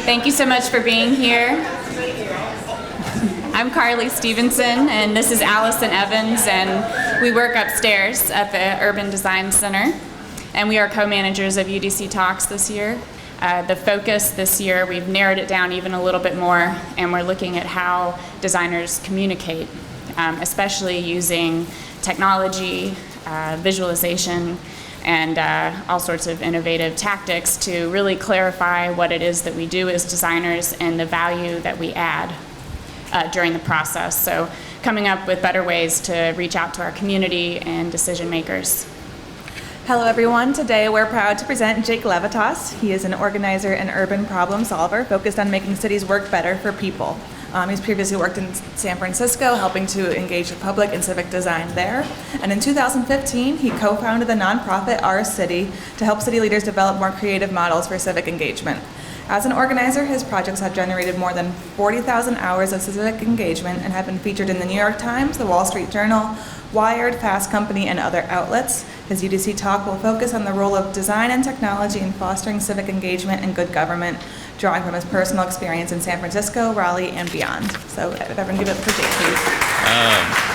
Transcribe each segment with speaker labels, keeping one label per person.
Speaker 1: Thank you so much for being here. I'm Carly Stevenson, and this is Allison Evans, and we work upstairs at the Urban Design Center, and we are co-managers of UDC Talks this year. The focus this year, we've narrowed it down even a little bit more, and we're looking at how designers communicate, especially using technology, visualization, and all sorts of innovative tactics to really clarify what it is that we do as designers and the value that we add during the process. So coming up with better ways to reach out to our community and decision makers.
Speaker 2: Hello everyone. Today we're proud to present Jake Levitas. He is an organizer and urban problem solver focused on making cities work better for people. He's previously worked in San Francisco, helping to engage the public in civic design there. And in 2015, he co-founded the nonprofit IS CIVIC to help city leaders develop more creative models for civic engagement. As an organizer, his projects have generated more than 40,000 hours of civic engagement and have been featured in the New York Times, the Wall Street Journal, Wired, Fast Company, and other outlets. His UDC talk will focus on the role of design and technology in fostering civic engagement and good government, drawing from his personal experience in San Francisco, Raleigh, and beyond. So if everyone give it up for Jake, please.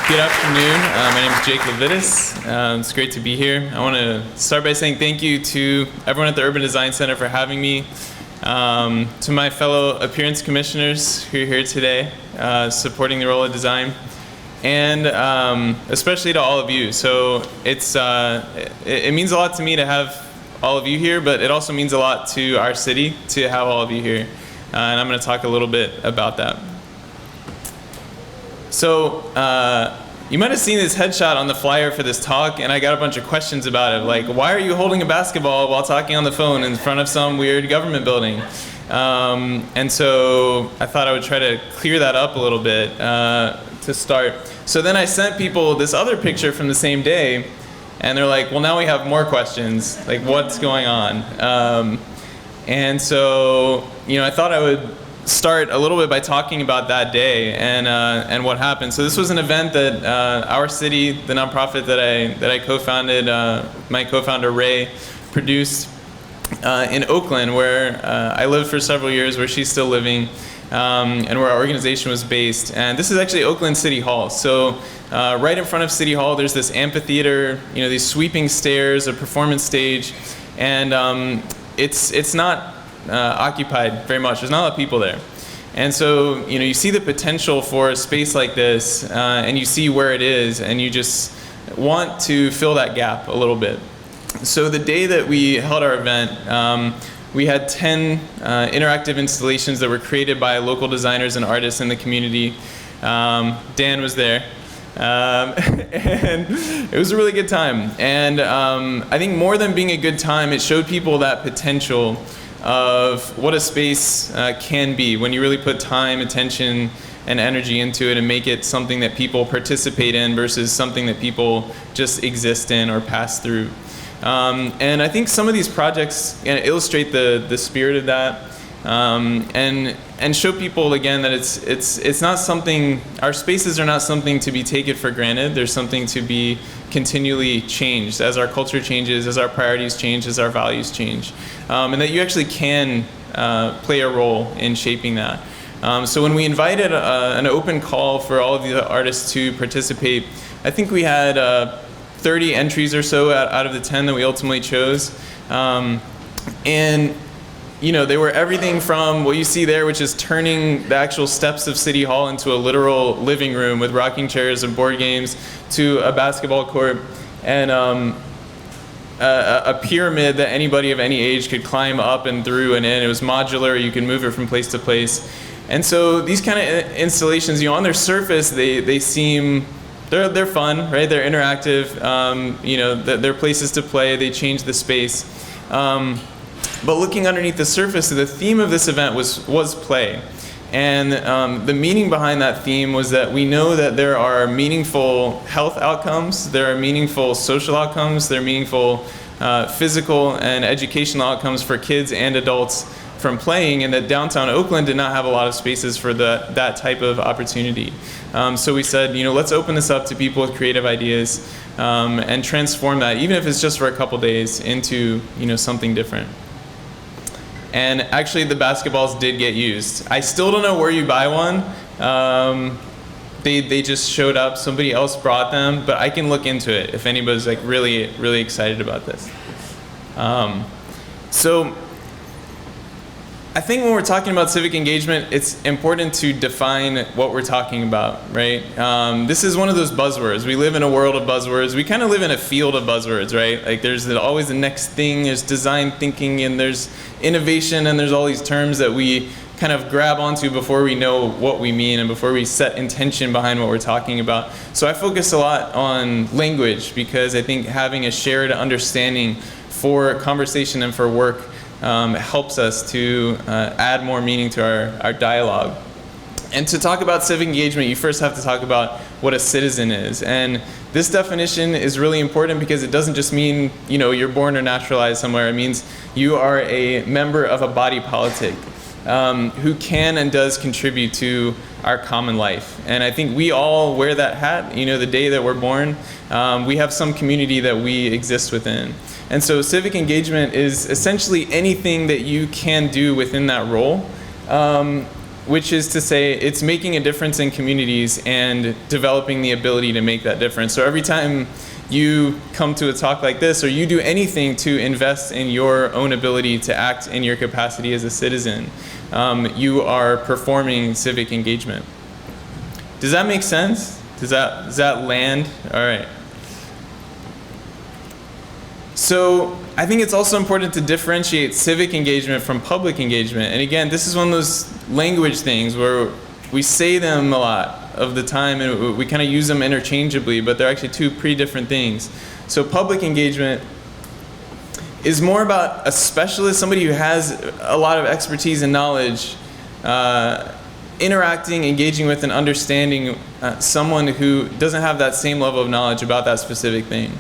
Speaker 3: Good afternoon. My name is Jake Levitas. It's great to be here. I want to start by saying thank you to everyone at the Urban Design Center for having me. To my fellow appearance commissioners who are here today, supporting the role of design, and especially to all of you. So it means a lot to me to have all of you here, but it also means a lot to our city to have all of you here. And I'm going to talk a little bit about that. So you might have seen this headshot on the flyer for this talk, and I got a bunch of questions about it, like, why are you holding a basketball while talking on the phone in front of some weird government building? And so I thought I would try to clear that up a little bit to start. So then I sent people this other picture from the same day, and they're like, well, now we have more questions, like what's going on? And so, I thought I would start a little bit by talking about that day and what happened. So this was an event that our city, the nonprofit that I co-founded, my co-founder Ray, produced in Oakland, where I lived for several years, where she's still living, and where our organization was based. And this is actually Oakland City Hall. So right in front of City Hall, there's this amphitheater, these sweeping stairs, a performance stage, and it's not occupied very much. There's not a lot of people there. And so, you see the potential for a space like this, and you see where it is, and you just want to fill that gap a little bit. So the day that we held our event, we had 10 interactive installations that were created by local designers and artists in the community. Dan was there. And it was a really good time. And I think more than being a good time, it showed people that potential of what a space can be when you really put time, attention, and energy into it and make it something that people participate in versus something that people just exist in or pass through. And I think some of these projects illustrate the spirit of that, and show people again that it's not something, our spaces are not something to be taken for granted. They're something to be continually changed as our culture changes, as our priorities change, as our values change, and that you actually can play a role in shaping that. So when we invited an open call for all of the artists to participate, I think we had 30 entries or so out of the 10 that we ultimately chose. And they were everything from what you see there, which is turning the actual steps of City Hall into a literal living room with rocking chairs and board games, to a basketball court and a pyramid that anybody of any age could climb up and through and in. It was modular. You could move it from place to place. And so these kind of installations, on their surface, they seem, they're fun, right? They're interactive. They're places to play. They change the space. But looking underneath the surface, the theme of this event was play. And the meaning behind that theme was that we know that there are meaningful health outcomes, there are meaningful social outcomes, there are meaningful physical and educational outcomes for kids and adults from playing, and that downtown Oakland did not have a lot of spaces for that type of opportunity. So we said, let's open this up to people with creative ideas and transform that, even if it's just for a couple days, into something different. And actually the basketballs did get used. I still don't know where you buy one. They just showed up, somebody else brought them, but I can look into it if anybody's like really excited about this. So I think when we're talking about civic engagement, it's important to define what we're talking about, right? This is one of those buzzwords. We live in a world of buzzwords. We kind of live in a field of buzzwords, right? Like there's always the next thing, there's design thinking, and there's innovation, and there's all these terms that we kind of grab onto before we know what we mean and before we set intention behind what we're talking about. So I focus a lot on language because I think having a shared understanding for conversation and for work helps us to add more meaning to our dialogue. And to talk about civic engagement, you first have to talk about what a citizen is. And this definition is really important because it doesn't just mean, you know, you're born or naturalized somewhere. It means you are a member of a body politic who can and does contribute to our common life. And I think we all wear that hat, you know, the day that we're born. We have some community that we exist within. And so civic engagement is essentially anything that you can do within that role, which is to say it's making a difference in communities and developing the ability to make that difference. So every time you come to a talk like this or you do anything to invest in your own ability to act in your capacity as a citizen, you are performing civic engagement. Does that make sense? Does that land? All right. So I think it's also important to differentiate civic engagement from public engagement. And again, this is one of those language things where we say them a lot of the time and we kind of use them interchangeably, but they're actually two pretty different things. So public engagement is more about a specialist, somebody who has a lot of expertise and knowledge, interacting, engaging with, and understanding someone who doesn't have that same level of knowledge about that specific thing.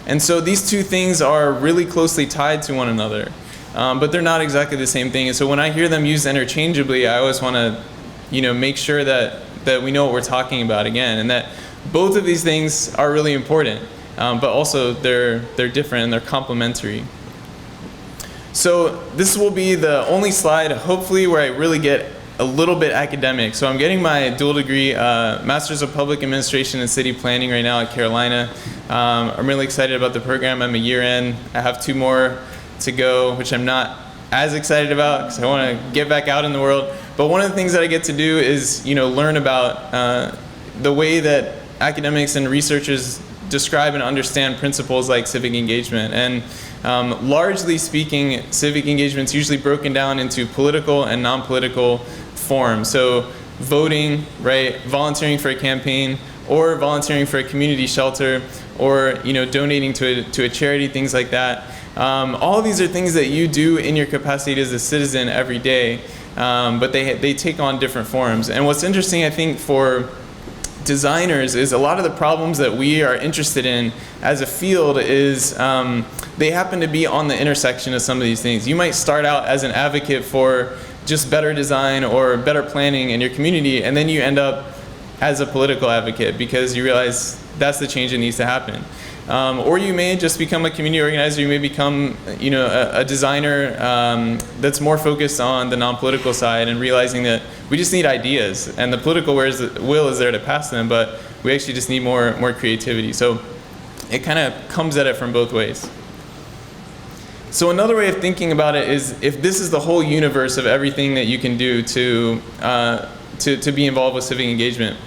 Speaker 3: And so these two things are really closely tied to one another, but they're not exactly the same thing. And so when I hear them used interchangeably, I always want to, you know, make sure that we know what we're talking about again, and that both of these things are really important, but also they're different and they're complementary. So this will be the only slide, hopefully, where I really get a little bit academic. So I'm getting my dual degree, Masters of Public Administration and City Planning right now at Carolina. I'm really excited about the program. I'm a year in. I have 2 more to go, which I'm not as excited about because I want to get back out in the world. But one of the things that I get to do is, you know, learn about the way that academics and researchers describe and understand principles like civic engagement. And largely speaking, civic engagement is usually broken down into political and non-political forms. So voting, right, volunteering for a campaign, or volunteering for a community shelter, or, you know, donating to a charity, things like that. All of these are things that you do in your capacity as a citizen every day, but they take on different forms. And what's interesting, I think, for designers is a lot of the problems that we are interested in as a field is they happen to be on the intersection of some of these things. You might start out as an advocate for just better design or better planning in your community, and then you end up as a political advocate because you realize that's the change that needs to happen. Or you may just become a community organizer. You may become, you know, a designer that's more focused on the non-political side and realizing that we just need ideas, and the political will is there to pass them, but we actually just need more creativity. So it kind of comes at it from both ways. So another way of thinking about it is if this is the whole universe of everything that you can do to be involved with civic engagement,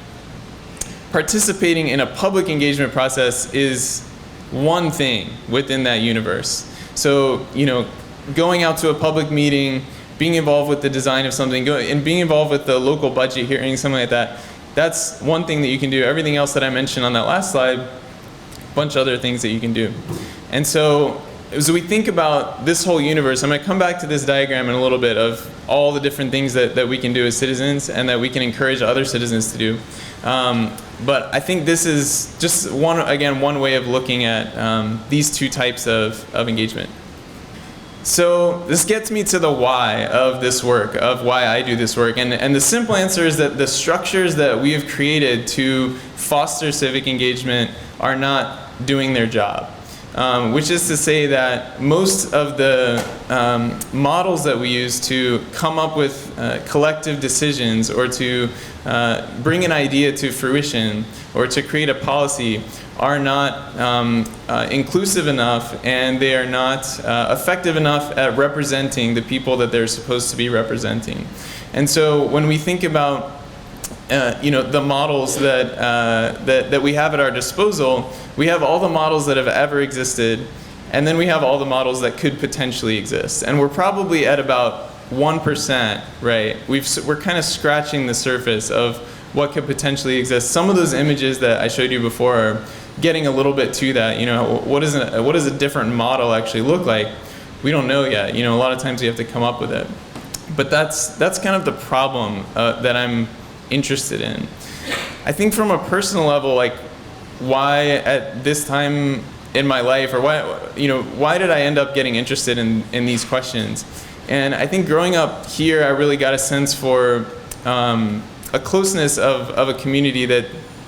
Speaker 3: participating in a public engagement process is one thing within that universe. So, you know, going out to a public meeting, being involved with the design of something, and being involved with the local budget hearing, something like that, that's one thing that you can do. Everything else that I mentioned on that last slide, a bunch of other things that you can do. And so as we think about this whole universe, I'm going to come back to this diagram in a little bit of all the different things that we can do as citizens and that we can encourage other citizens to do. But I think this is just one way of looking at these two types of engagement. So this gets me to the why of this work, of why I do this work. And the simple answer is that the structures that we have created to foster civic engagement are not doing their job. Which is to say that most of the models that we use to come up with collective decisions or to bring an idea to fruition or to create a policy are not inclusive enough, and they are not effective enough at representing the people that they're supposed to be representing. And so when we think about the models that we have at our disposal, we have all the models that have ever existed, and then we have all the models that could potentially exist. And we're probably at about 1%, right? We're kind of scratching the surface of what could potentially exist. Some of those images that I showed you before are getting a little bit to that. What does a different model actually look like? We don't know yet. A lot of times we have to come up with it. But that's kind of the problem that I'm interested in. I think from a personal level, like, why at this time in my life, or why did I end up getting interested in these questions? And I think growing up here, I really got a sense for a closeness of a community that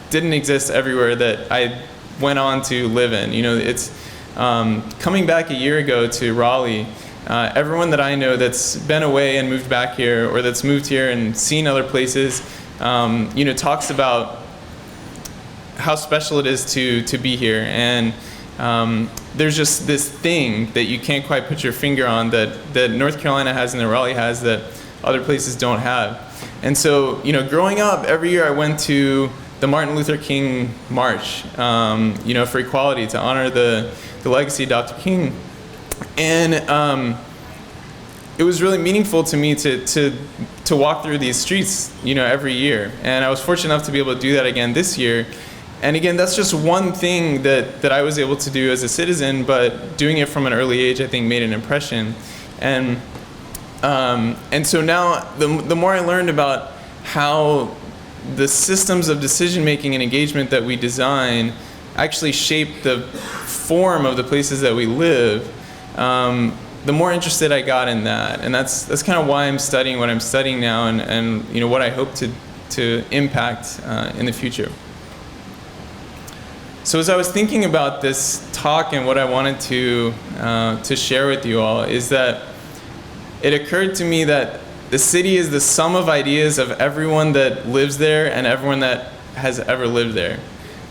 Speaker 3: didn't exist everywhere that I went on to live in. It's coming back a year ago to Raleigh. Everyone that I know that's been away and moved back here, or that's moved here and seen other places, talks about how special it is to be here. And there's just this thing that you can't quite put your finger on that North Carolina has and that Raleigh has that other places don't have. And so, growing up, every year I went to the Martin Luther King March, for equality, to honor the legacy of Dr. King. And it was really meaningful to me to walk through these streets, every year. And I was fortunate enough to be able to do that again this year. And again, that's just one thing that I was able to do as a citizen, but doing it from an early age, I think, made an impression. And so now, the more I learned about how the systems of decision-making and engagement that we design actually shape the form of the places that we live, the more interested I got in that. And that's kind of why I'm studying what I'm studying now, and what I hope to impact in the future. So as I was thinking about this talk and what I wanted to share with you all, is that it occurred to me that the city is the sum of ideas of everyone that lives there and everyone that has ever lived there.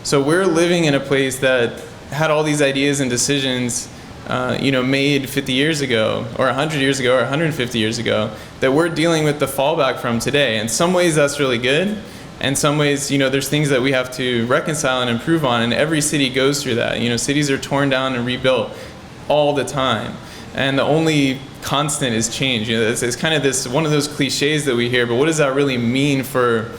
Speaker 3: So we're living in a place that had all these ideas and decisions made 50 years ago, or 100 years ago, or 150 years ago, that we're dealing with the fallback from today. In some ways that's really good. In some ways, there's things that we have to reconcile and improve on, and every city goes through that. Cities are torn down and rebuilt all the time. And the only constant is change. It's kind of one of those cliches that we hear, but what does that really mean for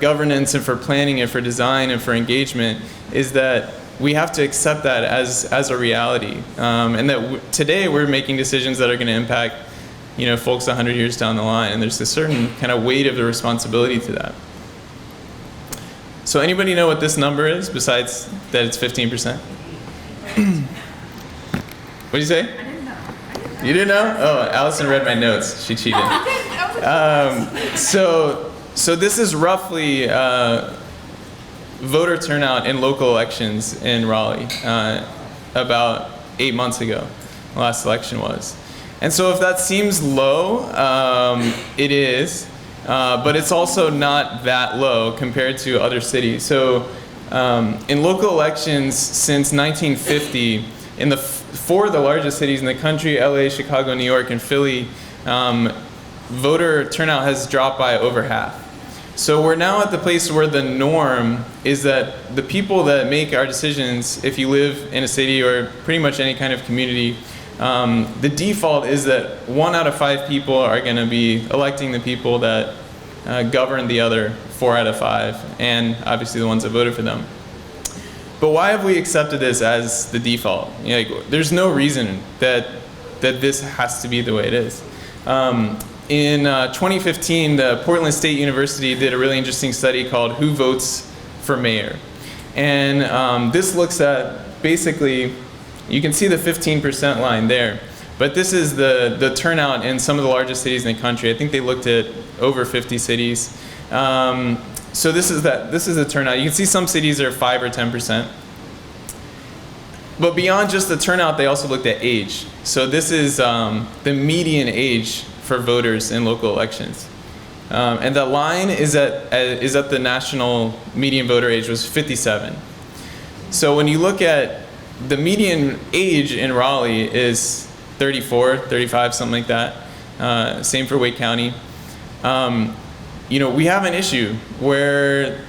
Speaker 3: governance and for planning and for design and for engagement, is that we have to accept that as a reality. And that today we're making decisions that are going to impact folks 100 years down the line, and there's a certain kind of weight of the responsibility to that. So anybody know what this number is, besides that it's 15%? What did you say? I didn't know. You didn't know? Oh, Allison read my notes. She cheated. So this is roughly voter turnout in local elections in Raleigh about 8 months ago. The last election was. And so if that seems low, it is. But it's also not that low compared to other cities. So in local elections since 1950, in four of the largest cities in the country, LA, Chicago, New York, and Philly, voter turnout has dropped by over half. So we're now at the place where the norm is that the people that make our decisions, if you live in a city or pretty much any kind of community, the default is that 1 out of 5 people are going to be electing the people that govern the other 4 out of 5, and obviously the ones that voted for them. But why have we accepted this as the default? There's no reason that this has to be the way it is. In 2015, the Portland State University did a really interesting study called Who Votes for Mayor? And this looks at, basically, you can see the 15% line there. But this is the turnout in some of the largest cities in the country. I think they looked at over 50 cities. So this is the turnout. You can see some cities are 5 or 10%. But beyond just the turnout, they also looked at age. So this is the median age for voters in local elections. And the line is at the national median voter age was 57. So when you look at the median age in Raleigh is 34, 35, something like that. Same for Wake County. We have an issue where,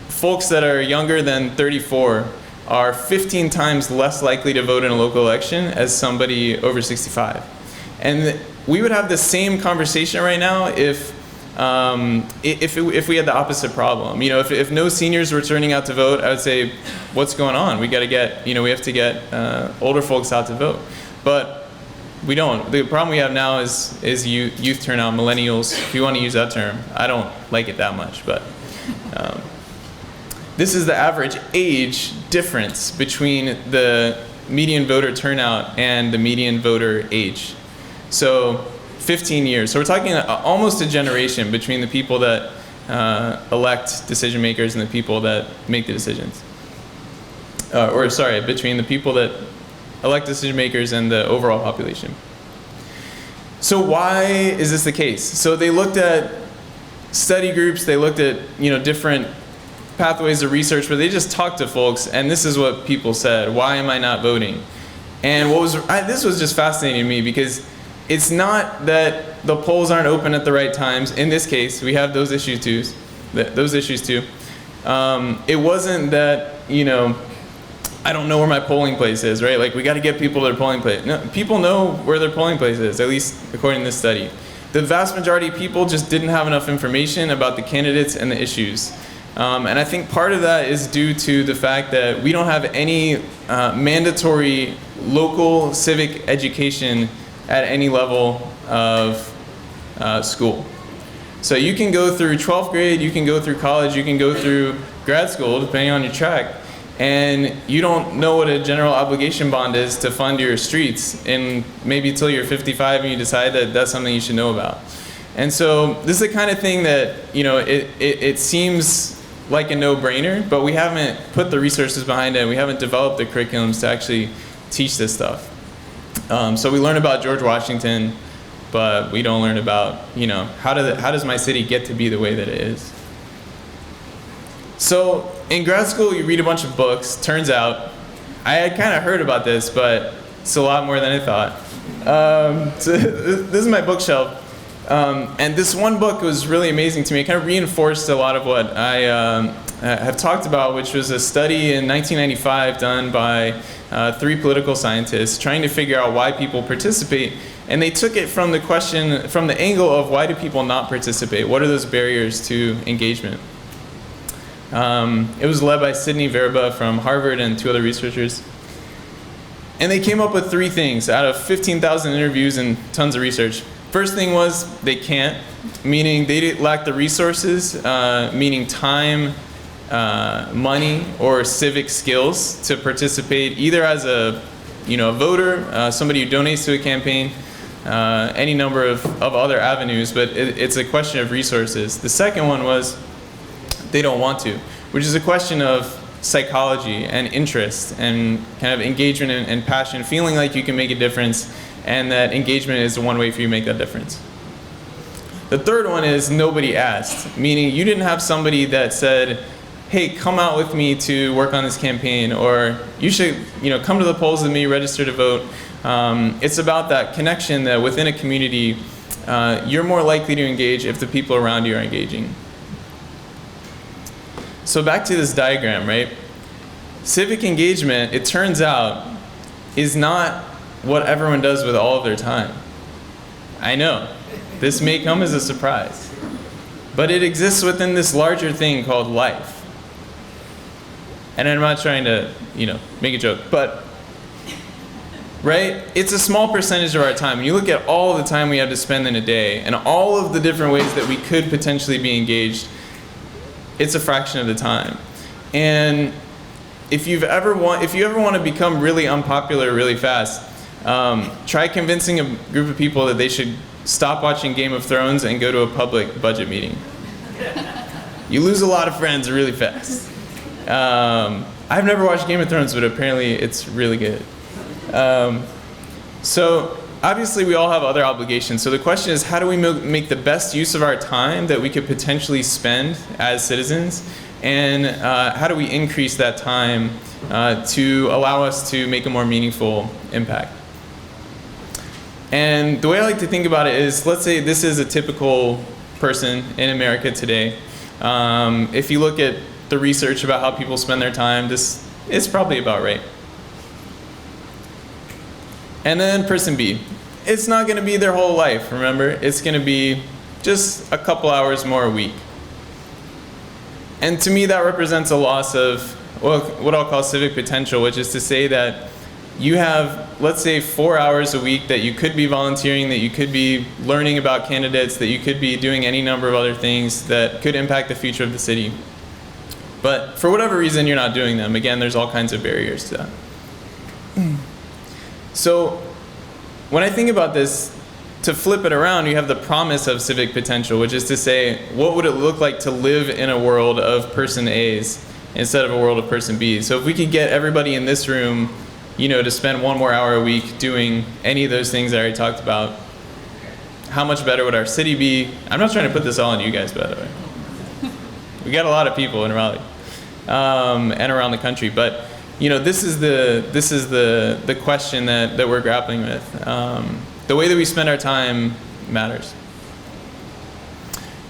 Speaker 3: folks that are younger than 34 are 15 times less likely to vote in a local election as somebody over 65. And we would have the same conversation right now if we had the opposite problem. If no seniors were turning out to vote, I would say, what's going on? We have to get older folks out to vote. But we don't. The problem we have now is youth turnout, millennials, if you want to use that term. I don't like it that much, but this is the average age difference between the median voter turnout and the median voter age. So 15 years. So we're talking almost a generation between the people that elect decision makers and the people that make the decisions. Between the people that elect decision makers and the overall population. So why is this the case? So they looked at study groups, they looked at different pathways of research where they just talked to folks, and this is what people said: why am I not voting? And this was just fascinating to me, because it's not that the polls aren't open at the right times. In this case, we have those issues too. It wasn't that I don't know where my polling place is, right? Like, we got to get people to their polling place. No, people know where their polling place is, at least according to this study. The vast majority of people just didn't have enough information about the candidates and the issues. And I think part of that is due to the fact that we don't have any mandatory local civic education at any level of school. So you can go through 12th grade, you can go through college, you can go through grad school, depending on your track, and you don't know what a general obligation bond is to fund your streets, and maybe until you're 55 and you decide that that's something you should know about. And so this is the kind of thing that, it seems like a no-brainer, but we haven't put the resources behind it, and we haven't developed the curriculums to actually teach this stuff. So we learn about George Washington, but we don't learn about, how does my city get to be the way that it is? So in grad school, you read a bunch of books. Turns out, I had kind of heard about this, but it's a lot more than I thought. So this is my bookshelf. And this one book was really amazing to me. It kind of reinforced a lot of what I have talked about, which was a study in 1995 done by 3 political scientists trying to figure out why people participate. And they took it from the angle of, why do people not participate? What are those barriers to engagement? It was led by Sidney Verba from Harvard and 2 other researchers. And they came up with 3 things out of 15,000 interviews and tons of research. First thing was, they can't, meaning they lack the resources, meaning time, money, or civic skills to participate either as a voter, somebody who donates to a campaign, any number of other avenues, but it's a question of resources. The second one was, they don't want to, which is a question of psychology and interest and kind of engagement and passion, feeling like you can make a difference, and that engagement is the one way for you to make that difference. The third one is, nobody asked, meaning you didn't have somebody that said, hey, come out with me to work on this campaign, or you should come to the polls with me, register to vote. It's about that connection that within a community, you're more likely to engage if the people around you are engaging. So back to this diagram, right? Civic engagement, it turns out, is not what everyone does with all of their time. I know, this may come as a surprise, but it exists within this larger thing called life. And I'm not trying to, make a joke, but, right? It's a small percentage of our time. When you look at all the time we have to spend in a day, and all of the different ways that we could potentially be engaged, it's a fraction of the time. And if you ever want to become really unpopular really fast, try convincing a group of people that they should stop watching Game of Thrones and go to a public budget meeting. You lose a lot of friends really fast. I've never watched Game of Thrones, but apparently it's really good. So obviously we all have other obligations. So the question is, how do we make the best use of our time that we could potentially spend as citizens? And how do we increase that time to allow us to make a more meaningful impact? And the way I like to think about it is, let's say this is a typical person in America today. If you look at the research about how people spend their time, this is probably about right. And then person B. It's not going to be their whole life, remember? It's going to be just a couple hours more a week. And to me, that represents a loss of what I'll call civic potential, which is to say that you have, let's say, 4 hours a week that you could be volunteering, that you could be learning about candidates, that you could be doing any number of other things that could impact the future of the city. But for whatever reason, you're not doing them. Again, there's all kinds of barriers to that. So when I think about this, to flip it around, you have the promise of civic potential, which is to say, what would it look like to live in a world of person A's instead of a world of person B's? So if we could get everybody in this room, to spend 1 more hour a week doing any of those things I already talked about, how much better would our city be? I'm not trying to put this all on you guys, by the way. We got a lot of people in Raleigh and around the country, but this is the question that we're grappling with. The way that we spend our time matters.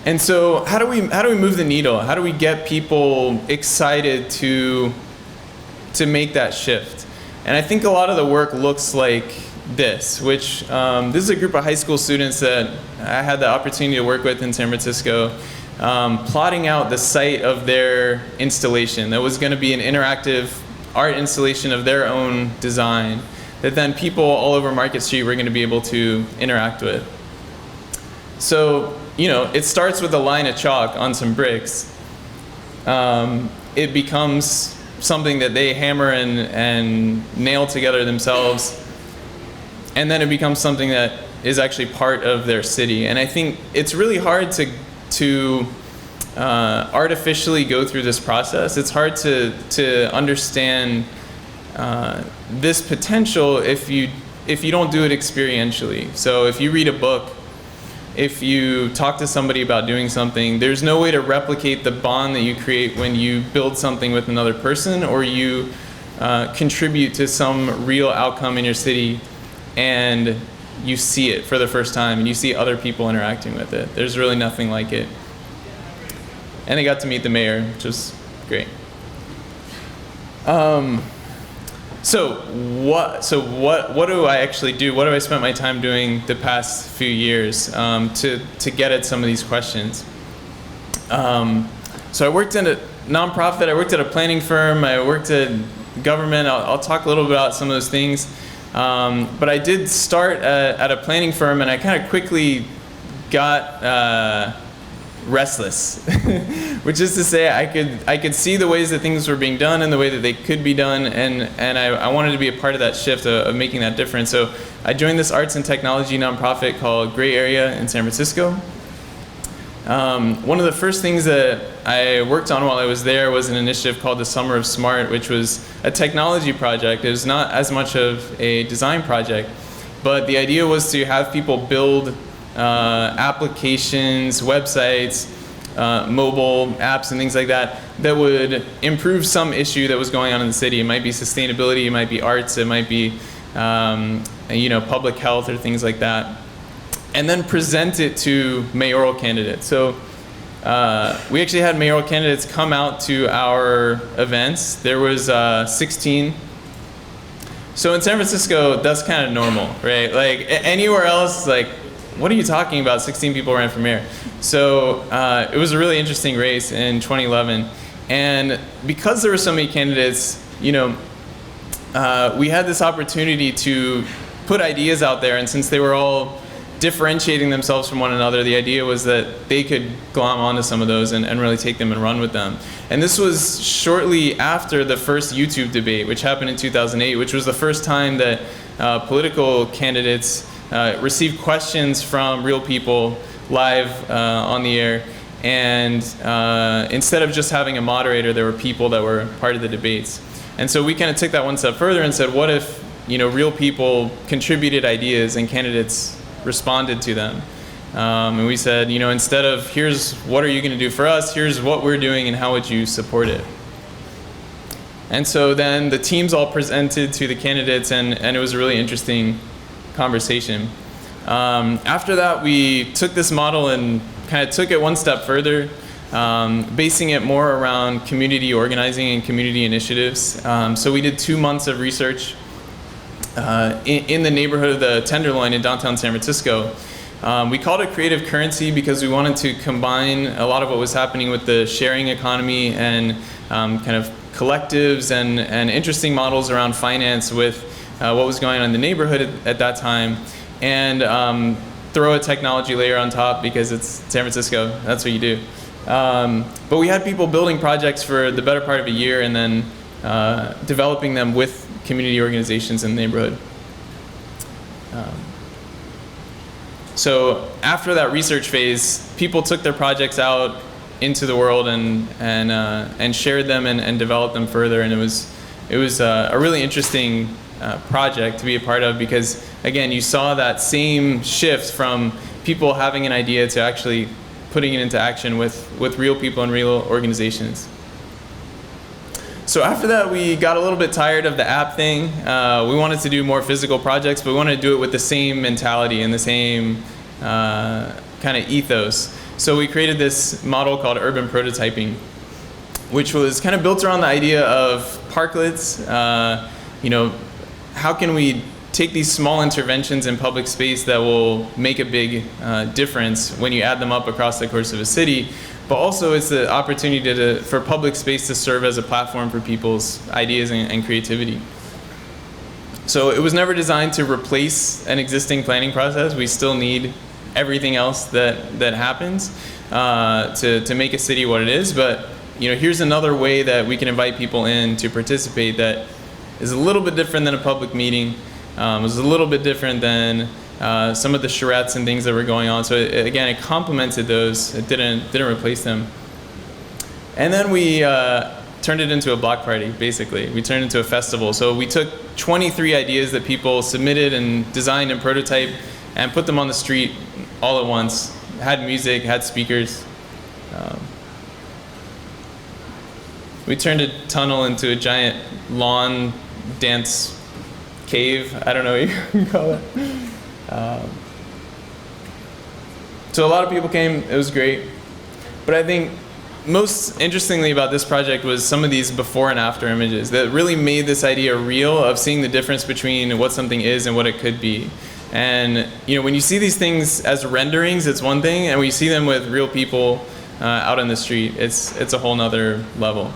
Speaker 3: And so how do we move the needle? How do we get people excited to make that shift? And I think a lot of the work looks like this, which this is a group of high school students that I had the opportunity to work with in San Francisco, plotting out the site of their installation that was going to be an interactive art installation of their own design that then people all over Market Street were going to be able to interact with. So, it starts with a line of chalk on some bricks. It becomes something that they hammer and nail together themselves, and then it becomes something that is actually part of their city. And I think it's really hard to artificially go through this process. It's hard to understand this potential if you don't do it experientially. So if you read a book, if you talk to somebody about doing something, there's no way to replicate the bond that you create when you build something with another person or you contribute to some real outcome in your city and you see it for the first time and you see other people interacting with it. There's really nothing like it. And I got to meet the mayor, which was great. So what do I actually do? What have I spent my time doing the past few years to get at some of these questions? So I worked in a nonprofit, I worked at a planning firm, I worked at government. I'll talk a little bit about some of those things. But I did start at a planning firm, and I kind of quickly got restless, which is to say I could see the ways that things were being done and the way that they could be done, and I wanted to be a part of that shift of making that difference. So I joined this arts and technology nonprofit called Gray Area in San Francisco. One of the first things that I worked on while I was there was an initiative called the Summer of Smart, which was a technology project. It was not as much of a design project, but the idea was to have people build applications, websites, mobile apps and things like that that would improve some issue that was going on in the city. It might be sustainability, it might be arts, it might be public health or things like that. And then present it to mayoral candidates. So we actually had mayoral candidates come out to our events. There was 16. So in San Francisco, that's kind of normal, right? Like anywhere else, like, what are you talking about? 16 people ran for mayor. So it was a really interesting race in 2011. And because there were so many candidates, we had this opportunity to put ideas out there. And since they were all differentiating themselves from one another, the idea was that they could glom onto some of those and really take them and run with them. And this was shortly after the first YouTube debate, which happened in 2008, which was the first time that political candidates received questions from real people live on the air. And instead of just having a moderator, there were people that were part of the debates. And so we kind of took that one step further and said, what if, real people contributed ideas and candidates responded to them? And we said, instead of here's what are you going to do for us, here's what we're doing and how would you support it? And so then the teams all presented to the candidates, and it was a really interesting conversation. After that, we took this model and kind of took it one step further, basing it more around community organizing and community initiatives. So we did 2 months of research in the neighborhood of the Tenderloin in downtown San Francisco. We called it creative currency because we wanted to combine a lot of what was happening with the sharing economy and kind of collectives and interesting models around finance with what was going on in the neighborhood at that time, and throw a technology layer on top because it's San Francisco, that's what you do. But we had people building projects for the better part of a year and then developing them with community organizations in the neighborhood. So after that research phase, people took their projects out into the world and shared them and developed them further, and it was a really interesting project to be a part of because, again, you saw that same shift from people having an idea to actually putting it into action with real people and real organizations. So after that, we got a little bit tired of the app thing. We wanted to do more physical projects, but we wanted to do it with the same mentality and the same kind of ethos. So we created this model called urban prototyping, which was kind of built around the idea of parklets. How can we take these small interventions in public space that will make a big difference when you add them up across the course of a city, but also it's the opportunity for public space to serve as a platform for people's ideas and creativity. So it was never designed to replace an existing planning process. We still need everything else that happens to make a city what it is. But here's another way that we can invite people in to participate that is a little bit different than a public meeting. It was a little bit different than some of the charrettes and things that were going on. So again, it complemented those. It didn't replace them. And then we turned it into a block party, basically. We turned it into a festival. So we took 23 ideas that people submitted and designed and prototyped and put them on the street all at once. Had music, had speakers. We turned a tunnel into a giant lawn dance cave. I don't know what you can call it. So a lot of people came. It was great. But I think most interestingly about this project was some of these before and after images that really made this idea real of seeing the difference between what something is and what it could be. And when you see these things as renderings, it's one thing, and when you see them with real people out on the street, it's a whole nother level.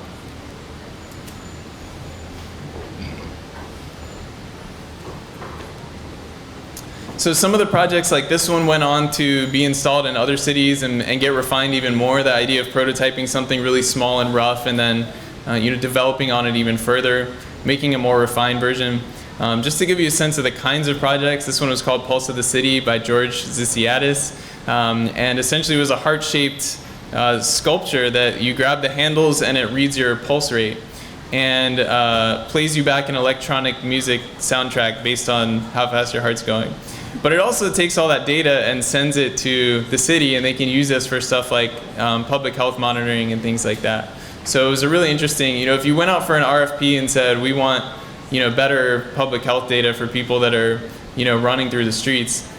Speaker 3: So some of the projects like this one went on to be installed in other cities and get refined even more. The idea of prototyping something really small and rough and then developing on it even further, making a more refined version. Just to give you a sense of the kinds of projects, this one was called Pulse of the City by George Zisiadis. And essentially it was a heart-shaped sculpture that you grab the handles and it reads your pulse rate and plays you back an electronic music soundtrack based on how fast your heart's going. But it also takes all that data and sends it to the city, and they can use this for stuff like public health monitoring and things like that. So it was a really interesting, if you went out for an RFP and said, we want, better public health data for people that are, running through the streets,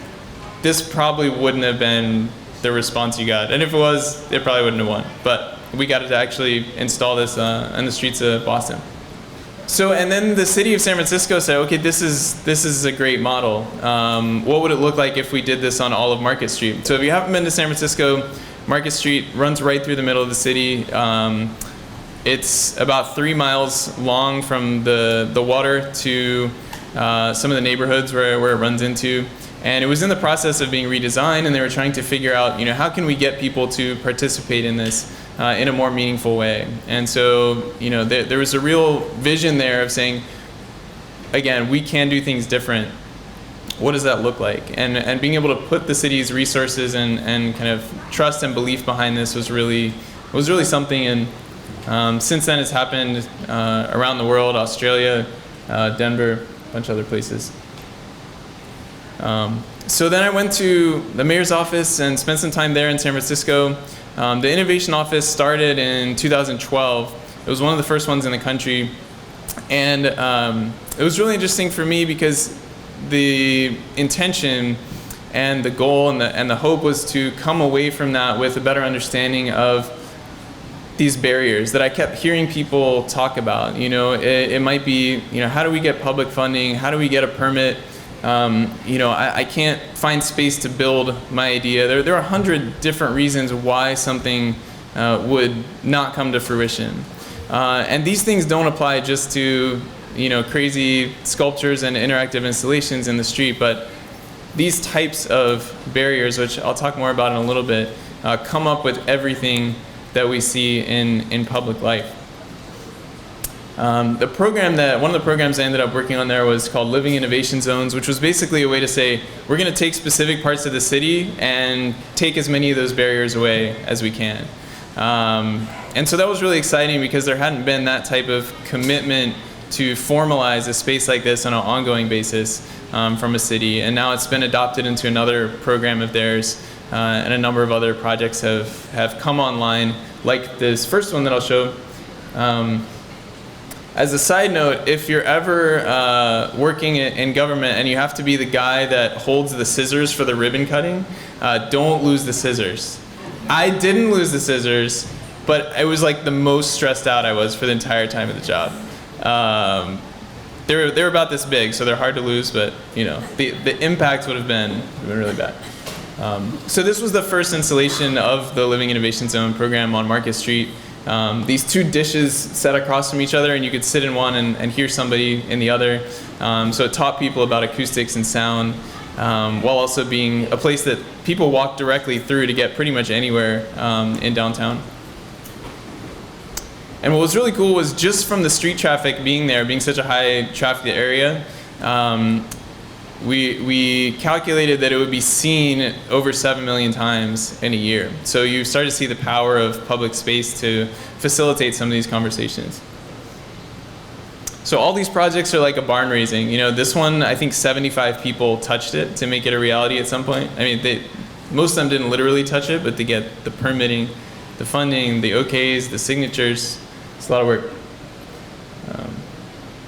Speaker 3: this probably wouldn't have been the response you got. And if it was, it probably wouldn't have won. But we got to actually install this on the streets of Boston. So, and then the city of San Francisco said, okay, this is a great model. What would it look like if we did this on all of Market Street? So if you haven't been to San Francisco, Market Street runs right through the middle of the city. It's about 3 miles long from the water to some of the neighborhoods where it runs into. And it was in the process of being redesigned, and they were trying to figure out, how can we get people to participate in this in a more meaningful way. And so, there was a real vision there of saying, again, we can do things different. What does that look like? And being able to put the city's resources and kind of trust and belief behind this was really something. And Since then, it's happened around the world, Australia, Denver, a bunch of other places. So then I went to the mayor's office and spent some time there in San Francisco. The innovation office started in 2012. It was one of the first ones in the country. And it was really interesting for me because the intention and the goal and the hope was to come away from that with a better understanding of these barriers that I kept hearing people talk about. It might be, how do we get public funding? How do we get a permit? I can't find space to build my idea. There are 100 different reasons why something would not come to fruition. And these things don't apply just to, crazy sculptures and interactive installations in the street, but these types of barriers, which I'll talk more about in a little bit, come up with everything that we see in public life. One of the programs I ended up working on there was called Living Innovation Zones, which was basically a way to say, we're going to take specific parts of the city and take as many of those barriers away as we can. And so that was really exciting because there hadn't been that type of commitment to formalize a space like this on an ongoing basis from a city. And now it's been adopted into another program of theirs, and a number of other projects have come online, like this first one that I'll show. As a side note, if you're ever working in government and you have to be the guy that holds the scissors for the ribbon cutting, don't lose the scissors. I didn't lose the scissors, but it was like the most stressed out I was for the entire time of the job. They're about this big, so they're hard to lose, but the impact would have been really bad. So this was the first installation of the Living Innovation Zone program on Market Street. These two dishes set across from each other, and you could sit in one and hear somebody in the other. So it taught people about acoustics and sound, while also being a place that people walk directly through to get pretty much anywhere in downtown. And what was really cool was just from the street traffic being there, being such a high traffic area, we calculated that it would be seen over 7 million times in a year. So you start to see the power of public space to facilitate some of these conversations. So all these projects are like a barn raising. This one, I think 75 people touched it to make it a reality at some point. I mean, most of them didn't literally touch it, but to get the permitting, the funding, the OKs, the signatures. It's a lot of work.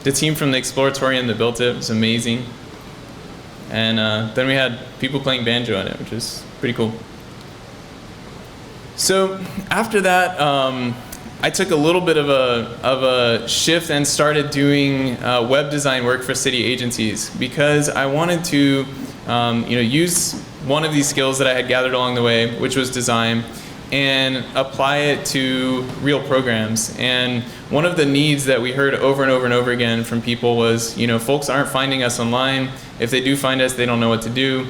Speaker 3: The team from the Exploratorium that built it was amazing. And then we had people playing banjo on it, which was pretty cool. So after that, I took a little bit of a shift and started doing web design work for city agencies because I wanted to use one of these skills that I had gathered along the way, which was design, and apply it to real programs. And one of the needs that we heard over and over and over again from people was, folks aren't finding us online. If they do find us, they don't know what to do.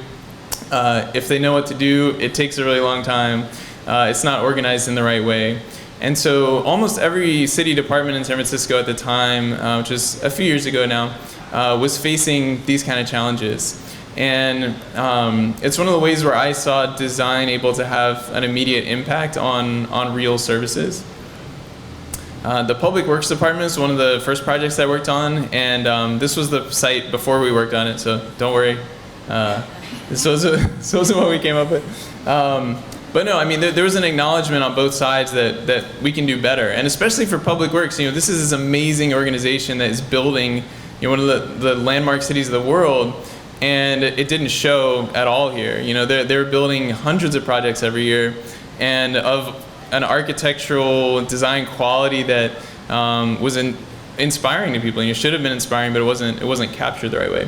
Speaker 3: If they know what to do, it takes a really long time. It's not organized in the right way. And so almost every city department in San Francisco at the time, which was a few years ago now, was facing these kind of challenges. And it's one of the ways where I saw design able to have an immediate impact on real services. The Public Works Department is one of the first projects I worked on, and this was the site before we worked on it, so don't worry. This wasn't what we came up with. But no, I mean, there was an acknowledgement on both sides that we can do better, and especially for Public Works. This is this amazing organization that is building one of the landmark cities of the world. And it didn't show at all here. They're building hundreds of projects every year, and of an architectural design quality that was inspiring to people. It should have been inspiring, but it wasn't captured the right way.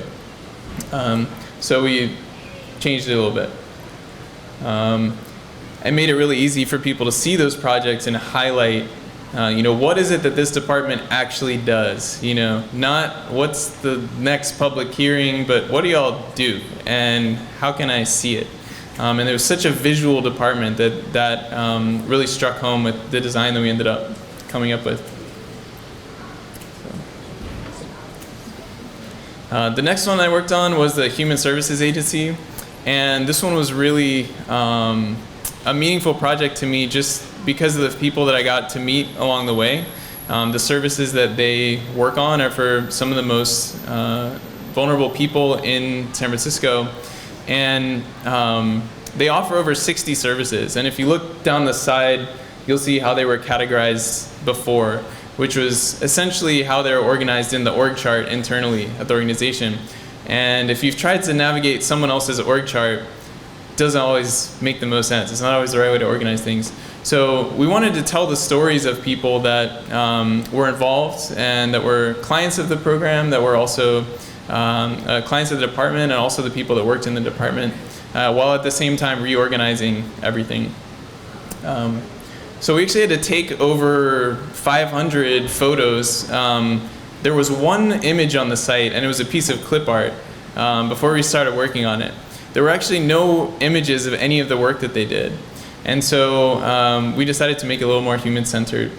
Speaker 3: So we changed it a little bit. And made it really easy for people to see those projects and highlight what is it that this department actually does? Not what's the next public hearing, but what do y'all do, and how can I see it? And there was such a visual department that really struck home with the design that we ended up coming up with. The next one I worked on was the Human Services Agency, and this one was really a meaningful project to me just because of the people that I got to meet along the way. The services that they work on are for some of the most vulnerable people in San Francisco. And they offer over 60 services. And if you look down the side, you'll see how they were categorized before, which was essentially how they're organized in the org chart internally at the organization. And if you've tried to navigate someone else's org chart, it doesn't always make the most sense. It's not always the right way to organize things. So we wanted to tell the stories of people that were involved and that were clients of the program, that were also clients of the department, and also the people that worked in the department, while at the same time reorganizing everything. So we actually had to take over 500 photos. There was one image on the site, and it was a piece of clip art before we started working on it. There were actually no images of any of the work that they did. And so we decided to make it a little more human-centered.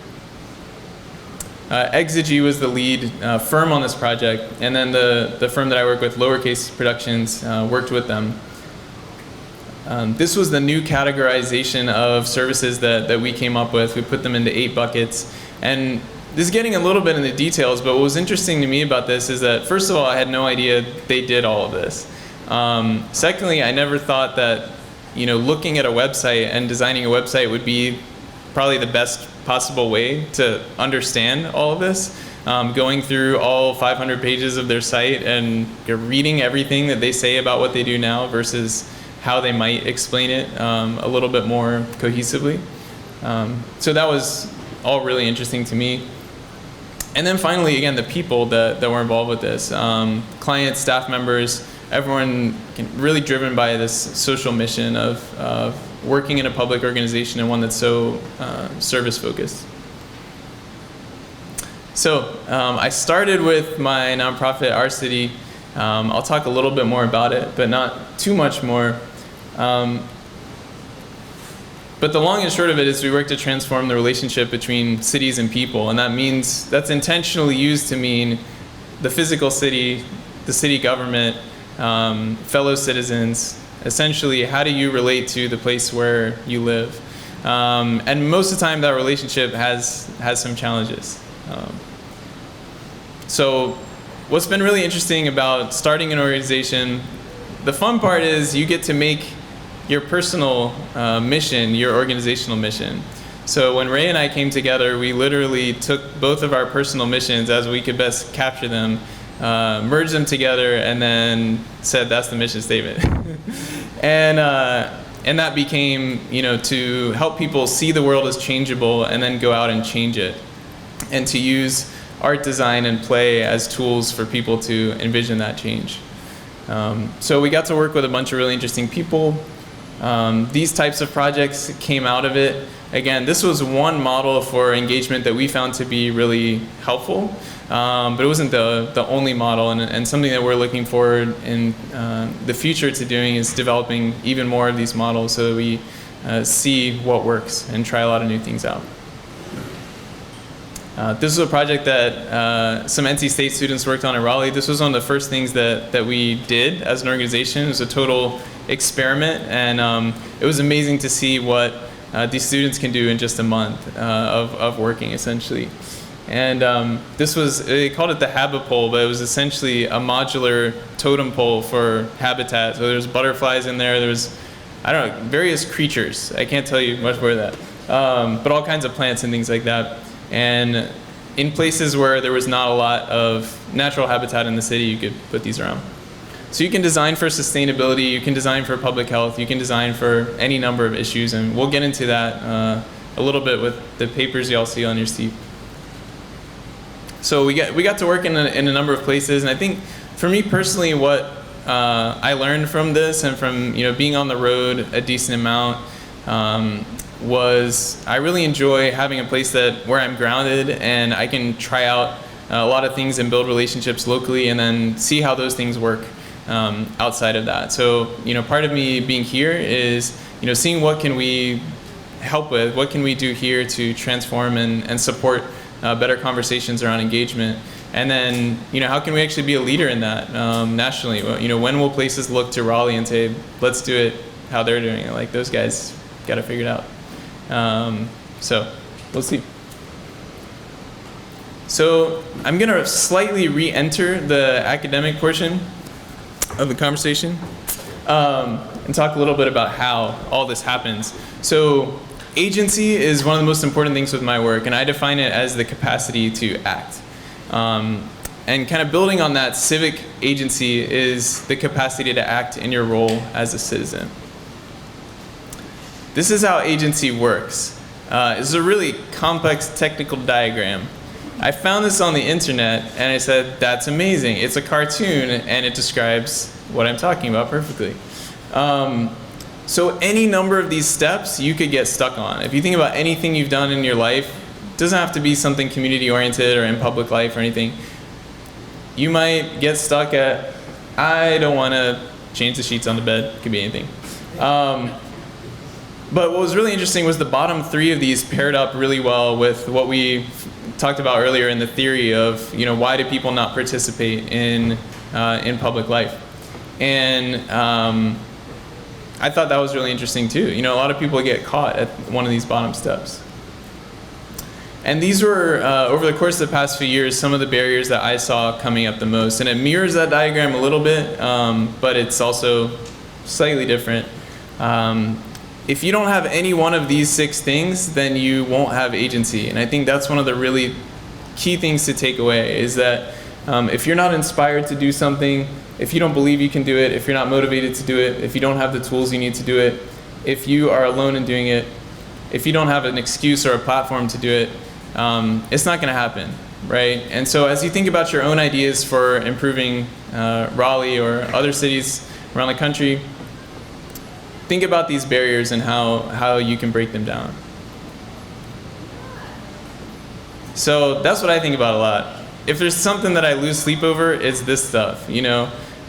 Speaker 3: Exigy was the lead firm on this project, and then the firm that I work with, Lowercase Productions, worked with them. This was the new categorization of services that we came up with. We put them into 8 buckets. And this is getting a little bit into details, but what was interesting to me about this is that, first of all, I had no idea they did all of this. Secondly, I never thought that looking at a website and designing a website would be probably the best possible way to understand all of this. Going through all 500 pages of their site and reading everything that they say about what they do now versus how they might explain it a little bit more cohesively. So that was all really interesting to me. And then finally, again, the people that were involved with this. Clients, staff members, everyone really driven by this social mission of working in a public organization and one that's so service focused. So I started with my nonprofit, Our City. I'll talk a little bit more about it, but not too much more. But the long and short of it is we work to transform the relationship between cities and people, and that's intentionally used to mean the physical city, the city government, fellow citizens. Essentially, how do you relate to the place where you live? And most of the time, that relationship has some challenges. So what's been really interesting about starting an organization, the fun part is you get to make your personal mission your organizational mission. So when Ray and I came together, we literally took both of our personal missions as we could best capture them, merged them together, and then said that's the mission statement. And that became, to help people see the world as changeable and then go out and change it, and to use art, design, and play as tools for people to envision that change. So we got to work with a bunch of really interesting people. These types of projects came out of it. Again, this was one model for engagement that we found to be really helpful, but it wasn't the only model, and something that we're looking forward in the future to doing is developing even more of these models so that we see what works and try a lot of new things out. This is a project that some NC State students worked on in Raleigh. This was one of the first things that we did as an organization. It was a total experiment, and it was amazing to see what these students can do in just a month of working, essentially. And they called it the Habipole, but it was essentially a modular totem pole for habitat. So there's butterflies in there, there's, various creatures. I can't tell you much more than that. But all kinds of plants and things like that. And in places where there was not a lot of natural habitat in the city, you could put these around. So you can design for sustainability, you can design for public health, you can design for any number of issues, and we'll get into that a little bit with the papers you all see on your seat. So we got to work in a number of places, and I think for me personally, what I learned from this and from being on the road a decent amount was I really enjoy having a place where I'm grounded and I can try out a lot of things and build relationships locally, and then see how those things work outside of that. So part of me being here is seeing what can we help with, what can we do here to transform and support better conversations around engagement, and then how can we actually be a leader in that nationally? When will places look to Raleigh and say, let's do it how they're doing it? Like, those guys got it figured out. So we'll see. So I'm going to slightly re-enter the academic portion of the conversation and talk a little bit about how all this happens. So agency is one of the most important things with my work, and I define it as the capacity to act. And kind of building on that, civic agency is the capacity to act in your role as a citizen. This is how agency works. It's a really complex technical diagram. I found this on the internet and I said, that's amazing. It's a cartoon and it describes what I'm talking about perfectly. So any number of these steps you could get stuck on. If you think about anything you've done in your life, it doesn't have to be something community oriented or in public life or anything. You might get stuck at, I don't want to change the sheets on the bed. It could be anything. But what was really interesting was the bottom three of these paired up really well with what we talked about earlier in the theory of, why do people not participate in public life? And I thought that was really interesting too. A lot of people get caught at one of these bottom steps. And these were, over the course of the past few years, some of the barriers that I saw coming up the most. And it mirrors that diagram a little bit, but it's also slightly different. If you don't have any one of these 6 things, then you won't have agency. And I think that's one of the really key things to take away is that if you're not inspired to do something, if you don't believe you can do it, if you're not motivated to do it, if you don't have the tools you need to do it, if you are alone in doing it, if you don't have an excuse or a platform to do it, it's not going to happen, right? And so as you think about your own ideas for improving Raleigh or other cities around the country, think about these barriers and how you can break them down. So that's what I think about a lot. If there's something that I lose sleep over, it's this stuff,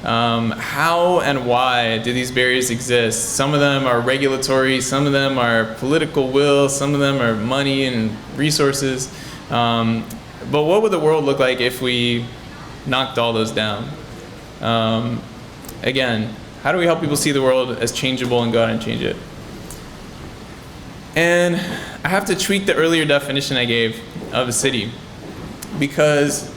Speaker 3: How and why do these barriers exist? Some of them are regulatory, some of them are political will, some of them are money and resources. But what would the world look like if we knocked all those down? Again, how do we help people see the world as changeable and go out and change it? And I have to tweak the earlier definition I gave of a city, because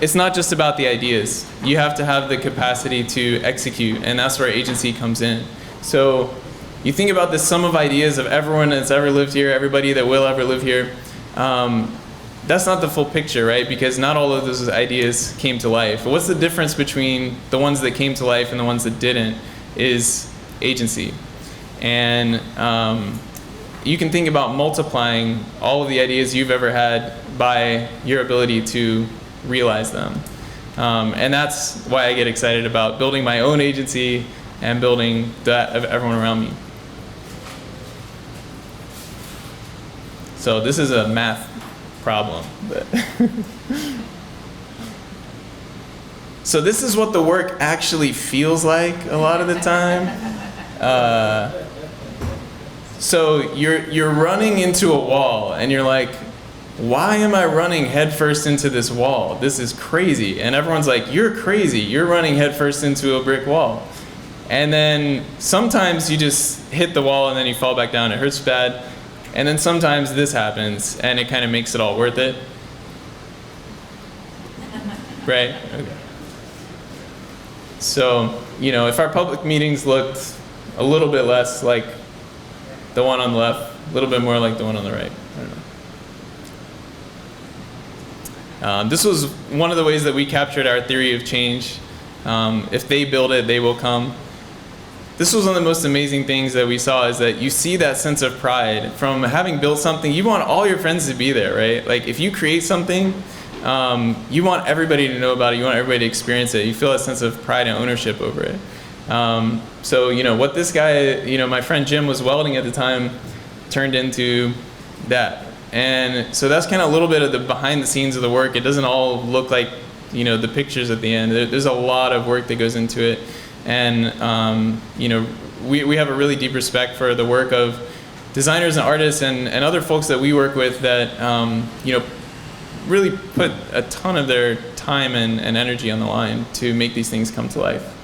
Speaker 3: it's not just about the ideas. You have to have the capacity to execute, and that's where agency comes in. So you think about the sum of ideas of everyone that's ever lived here, everybody that will ever live here. That's not the full picture, right? Because not all of those ideas came to life. But what's the difference between the ones that came to life and the ones that didn't is agency. And you can think about multiplying all of the ideas you've ever had by your ability to realize them. And that's why I get excited about building my own agency and building that of everyone around me. So this is a math problem. But so this is what the work actually feels like a lot of the time. So you're running into a wall and you're like, why am I running headfirst into this wall? This is crazy. And everyone's like, you're crazy. You're running headfirst into a brick wall. And then sometimes you just hit the wall and then you fall back down. It hurts bad. And then sometimes this happens and it kind of makes it all worth it. Right? Okay. So, if our public meetings looked a little bit less like the one on the left, a little bit more like the one on the right. I don't know. This was one of the ways that we captured our theory of change. If they build it, they will come. This was one of the most amazing things that we saw, is that you see that sense of pride from having built something. You want all your friends to be there, right? Like if you create something, you want everybody to know about it. You want everybody to experience it. You feel that sense of pride and ownership over it. So what this guy, my friend Jim was welding at the time, turned into that. And so that's kind of a little bit of the behind the scenes of the work. It doesn't all look like, the pictures at the end. There's a lot of work that goes into it. And, we have a really deep respect for the work of designers and artists and other folks that we work with that, really put a ton of their time and energy on the line to make these things come to life.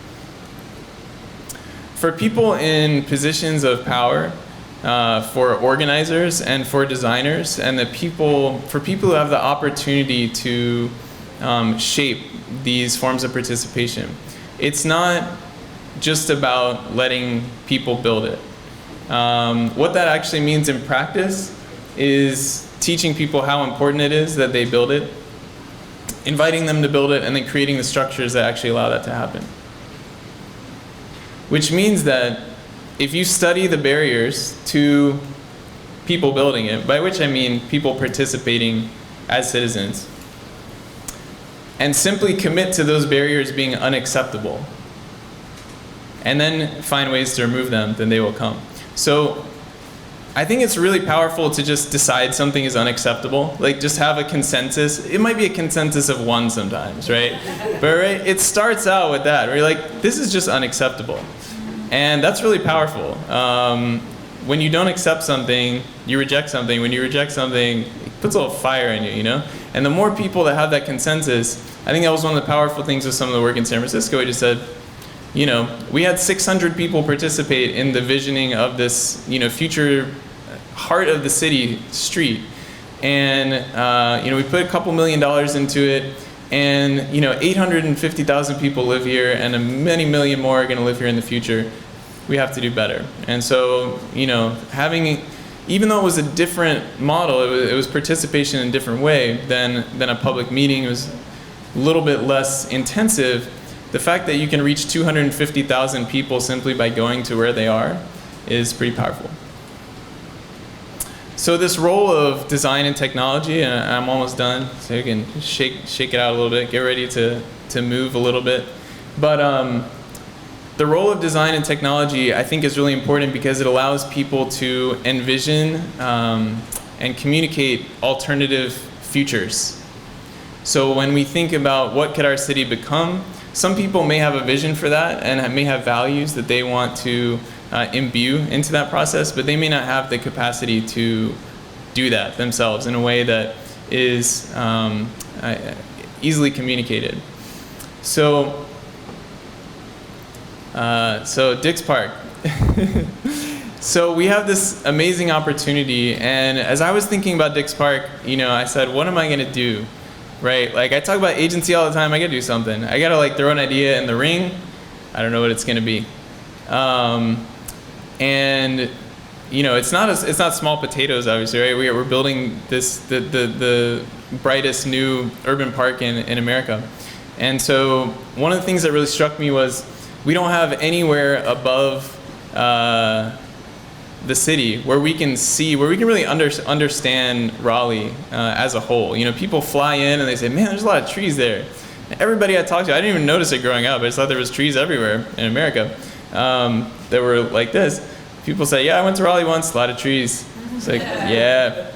Speaker 3: For people in positions of power, for organizers and for designers and for people who have the opportunity to shape these forms of participation. It's not just about letting people build it. What that actually means in practice is teaching people how important it is that they build it, inviting them to build it, and then creating the structures that actually allow that to happen. Which means that if you study the barriers to people building it, by which I mean people participating as citizens, and simply commit to those barriers being unacceptable, and then find ways to remove them, then they will come. So I think it's really powerful to just decide something is unacceptable. Like, just have a consensus. It might be a consensus of one sometimes, right? But right, it starts out with that, where you're like, this is just unacceptable. And that's really powerful. When you don't accept something, you reject something. When you reject something, it puts a little fire in you, you know? And the more people that have that consensus, I think that was one of the powerful things with some of the work in San Francisco. We just said, you know, we had 600 people participate in the visioning of this, you know, future heart of the city street. And, you know, we put a couple $1 million into it. And, you know, 850,000 people live here, and many million more are going to live here in the future. We have to do better. And so, you know, even though it was a different model, it was participation in a different way than a public meeting. It was a little bit less intensive. The fact that you can reach 250,000 people simply by going to where they are is pretty powerful. So this role of design and technology, and I'm almost done, so you can shake it out a little bit, get ready to move a little bit. But the role of design and technology, I think, is really important because it allows people to envision and communicate alternative futures. So when we think about what could our city become, some people may have a vision for that and may have values that they want to imbue into that process, but they may not have the capacity to do that themselves in a way that is easily communicated. So Dix Park. So we have this amazing opportunity, and as I was thinking about Dix Park, you know, I said, what am I gonna do? Right? Like, I talk about agency all the time. I gotta do something. I gotta like throw an idea in the ring. I don't know what it's gonna be. And you know, it's not small potatoes, obviously, right? We're building the brightest new urban park in America. And so one of the things that really struck me was we don't have anywhere above the city where we can really understand Raleigh as a whole. You know, people fly in and they say, man, there's a lot of trees there. And everybody I talked to, I didn't even notice it growing up. I just thought there was trees everywhere in America that were like this. People say, yeah, I went to Raleigh once, a lot of trees. It's like, yeah,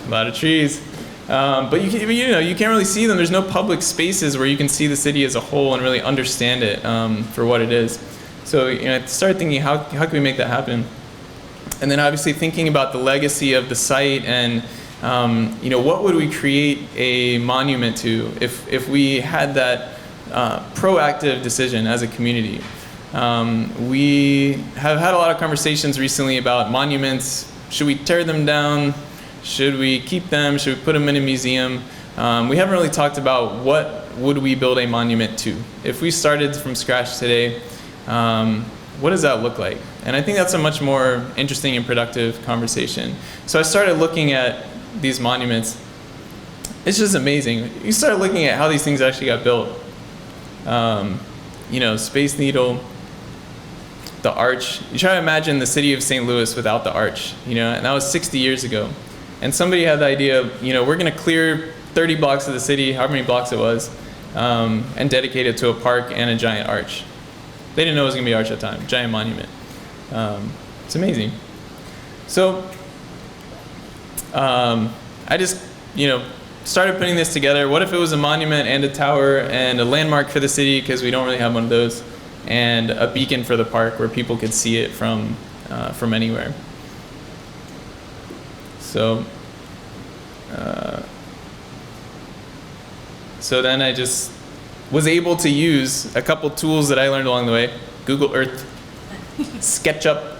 Speaker 3: a lot of trees. But you know, you can't really see them. There's no public spaces where you can see the city as a whole and really understand it for what it is. So, you know, I started thinking, how can we make that happen? And then obviously thinking about the legacy of the site and, you know, what would we create a monument to if we had that proactive decision as a community. We have had a lot of conversations recently about monuments. Should we tear them down? Should we keep them? Should we put them in a museum? We haven't really talked about what would we build a monument to. If we started from scratch today, what does that look like? And I think that's a much more interesting and productive conversation. So I started looking at these monuments. It's just amazing. You start looking at how these things actually got built. You know, Space Needle, the arch. You try to imagine the city of St. Louis without the arch, you know, and that was 60 years ago. And somebody had the idea, you know, we're going to clear 30 blocks of the city, however many blocks it was, and dedicate it to a park and a giant arch. They didn't know it was going to be an arch at the time, giant monument. It's amazing. So I just, you know, started putting this together. What if it was a monument and a tower and a landmark for the city, because we don't really have one of those, and a beacon for the park where people could see it from anywhere. So then I just was able to use a couple tools that I learned along the way. Google Earth, SketchUp,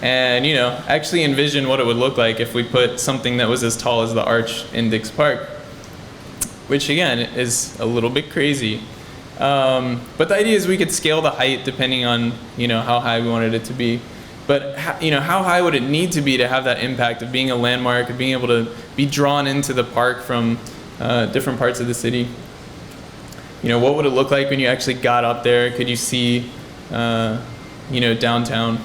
Speaker 3: and actually envision what it would look like if we put something that was as tall as the arch in Dix Park, which again is a little bit crazy. But the idea is we could scale the height depending on how high we wanted it to be. But how high would it need to be to have that impact of being a landmark, of being able to be drawn into the park from different parts of the city? What would it look like when you actually got up there? Could you see, downtown?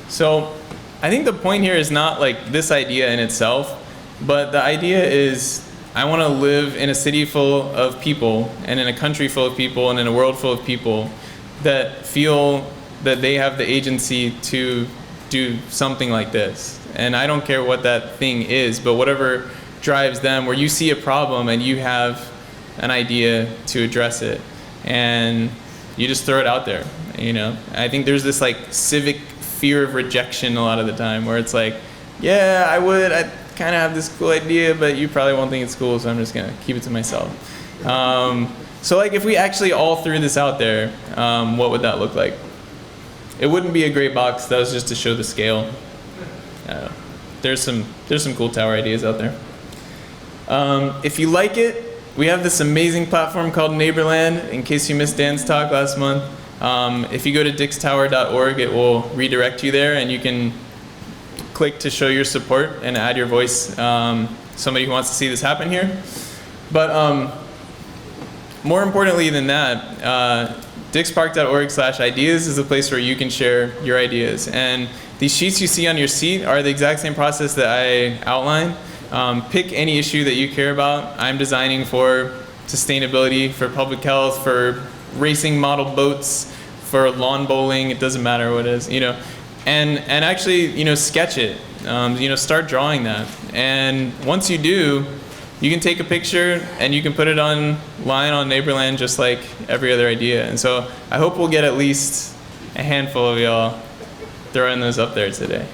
Speaker 3: So I think the point here is not like this idea in itself, but the idea is I want to live in a city full of people, and in a country full of people, and in a world full of people that feel that they have the agency to do something like this. And I don't care what that thing is, but whatever drives them, where you see a problem and you have an idea to address it, and you just throw it out there. I think there's this like civic fear of rejection a lot of the time, where it's like, yeah, I kind of have this cool idea, but you probably won't think it's cool, so I'm just gonna keep it to myself. So like if we actually all threw this out there, what would that look like? It wouldn't be a great box. That was just to show the scale. There's some cool tower ideas out there. If you like it, we have this amazing platform called Neighborland, in case you missed Dan's talk last month. If you go to dixtower.org, it will redirect you there, and you can click to show your support and add your voice, somebody who wants to see this happen here. But more importantly than that, dixpark.org/ideas is a place where you can share your ideas. And these sheets you see on your seat are the exact same process that I outlined. Pick any issue that you care about. I'm designing for sustainability, for public health, for racing model boats, for lawn bowling. It doesn't matter what it is, and actually, sketch it. Start drawing that. And once you do, you can take a picture and you can put it online on Neighborland just like every other idea. And so I hope we'll get at least a handful of y'all throwing those up there today.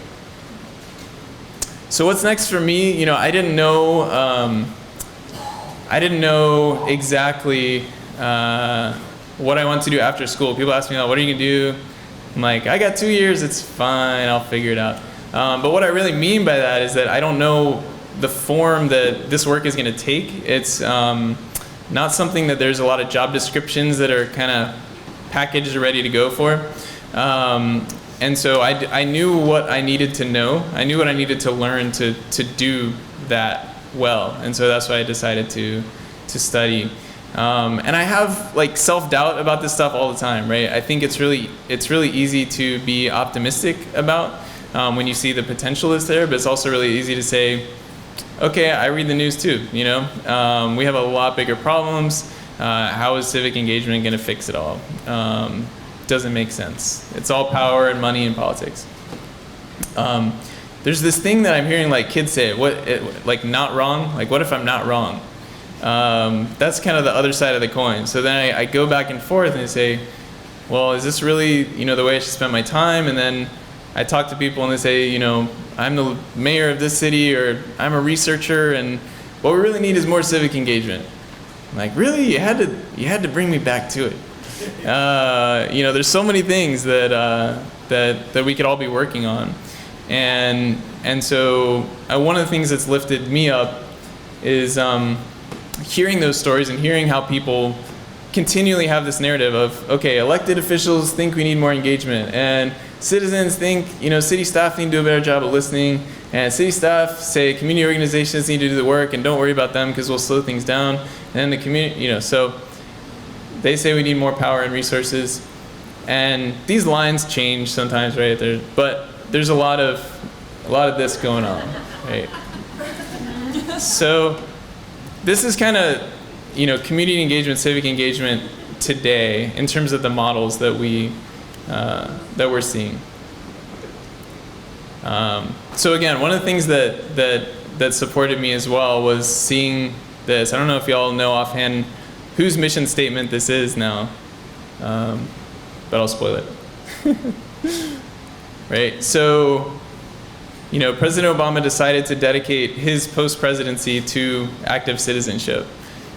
Speaker 3: So what's next for me? I didn't know exactly what I want to do after school. People ask me, what are you gonna do? I'm like, I got 2 years, it's fine, I'll figure it out. But what I really mean by that is that I don't know the form that this work is gonna take. It's not something that there's a lot of job descriptions that are kind of packaged and ready to go for. And so I knew what I needed to know. I knew what I needed to learn to do that well. And so that's why I decided to study. And I have like self-doubt about this stuff all the time, right? I think it's really easy to be optimistic about when you see the potential is there, but it's also really easy to say, okay, I read the news too, we have a lot bigger problems. How is civic engagement going to fix it all? Doesn't make sense. It's all power and money and politics. There's this thing that I'm hearing like kids say, like not wrong? Like what if I'm not wrong? That's kind of the other side of the coin. So then I go back and forth and I say, well, is this really, the way I should spend my time? And then I talk to people and they say, I'm the mayor of this city, or I'm a researcher, and what we really need is more civic engagement. I'm like, really? You had to bring me back to it. There's so many things that we could all be working on. And so one of the things that's lifted me up is hearing those stories and hearing how people continually have this narrative of, okay, elected officials think we need more engagement, and citizens think, city staff need to do a better job of listening, and city staff say community organizations need to do the work and don't worry about them because we'll slow things down. And then the community, so they say we need more power and resources. And these lines change sometimes, right? But there's a lot of this going on, right? So this is kind of, community engagement, civic engagement today in terms of the models that we're seeing. So again, one of the things that supported me as well was seeing this. I don't know if y'all know offhand whose mission statement this is now, but I'll spoil it. Right, so, President Obama decided to dedicate his post-presidency to active citizenship.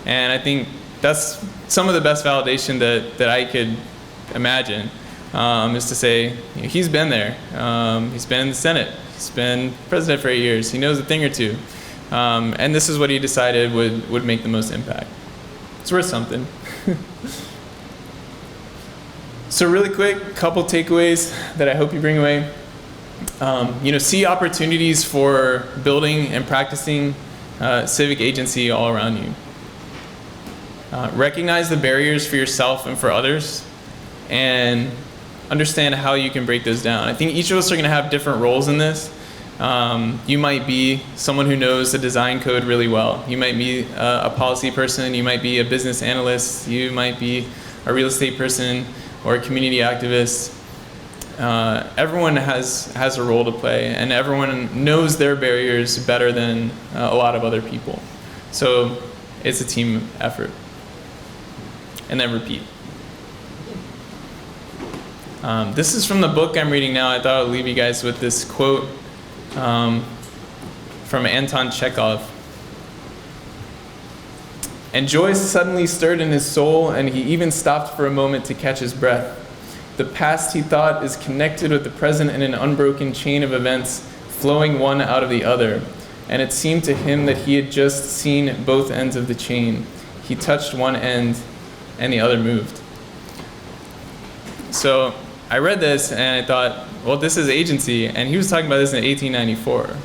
Speaker 3: And I think that's some of the best validation that I could imagine. is to say, he's been there. He's been in the Senate. He's been president for 8 years. He knows a thing or two. And this is what he decided would make the most impact. It's worth something. So really quick, couple takeaways that I hope you bring away. See opportunities for building and practicing civic agency all around you. Recognize the barriers for yourself and for others, and understand how you can break those down. I think each of us are going to have different roles in this. You might be someone who knows the design code really well. You might be a policy person. You might be a business analyst. You might be a real estate person or a community activist. Everyone has a role to play, and everyone knows their barriers better than a lot of other people. So it's a team effort. And then repeat. This is from the book I'm reading now. I thought I would leave you guys with this quote from Anton Chekhov. And joy suddenly stirred in his soul, and he even stopped for a moment to catch his breath. The past, he thought, is connected with the present in an unbroken chain of events, flowing one out of the other. And it seemed to him that he had just seen both ends of the chain. He touched one end, and the other moved. So I read this, and I thought, well, this is agency. And he was talking about this in 1894.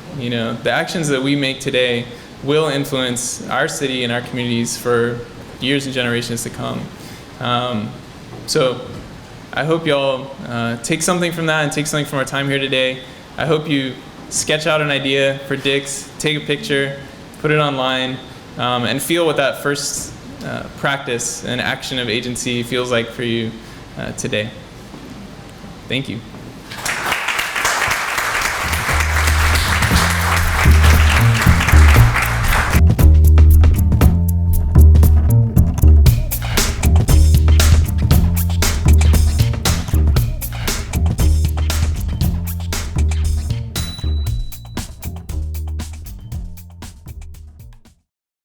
Speaker 3: The actions that we make today will influence our city and our communities for years and generations to come. So I hope y'all take something from that and take something from our time here today. I hope you sketch out an idea for Dix, take a picture, put it online, and feel what that first practice and action of agency feels like for you today. Thank you.